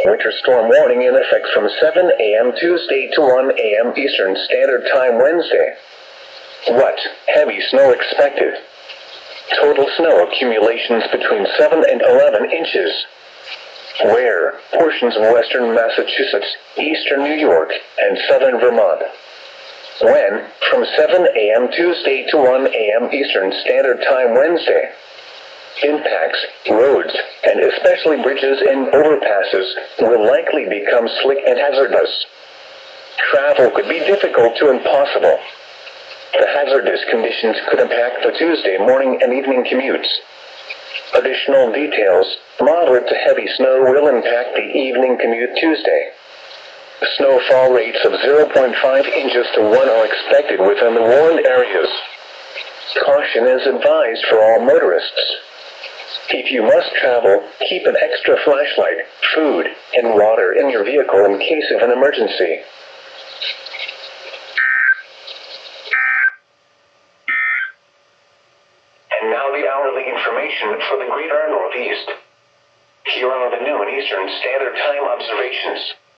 Winter storm warning in effect from 7 a.m. Tuesday to 1 a.m. Eastern Standard Time Wednesday. What? Heavy snow expected. Total snow accumulations between 7 and 11 inches. Where? Portions of western Massachusetts, eastern New York, and southern Vermont. When? From 7 a.m. Tuesday to 1 a.m. Eastern Standard Time Wednesday. Impacts, roads, and especially bridges and overpasses, will likely become slick and hazardous. Travel could be difficult to impossible. The hazardous conditions could impact the Tuesday morning and evening commutes. Additional details, moderate to heavy snow will impact the evening commute Tuesday. Snowfall rates of 0.5 inches to 1 are expected within the warned areas. Caution is advised for all motorists. If you must travel, keep an extra flashlight, food, and water in your vehicle in case of an emergency. And now the hourly information for the greater Northeast. Here are the noon Eastern Standard Time observations.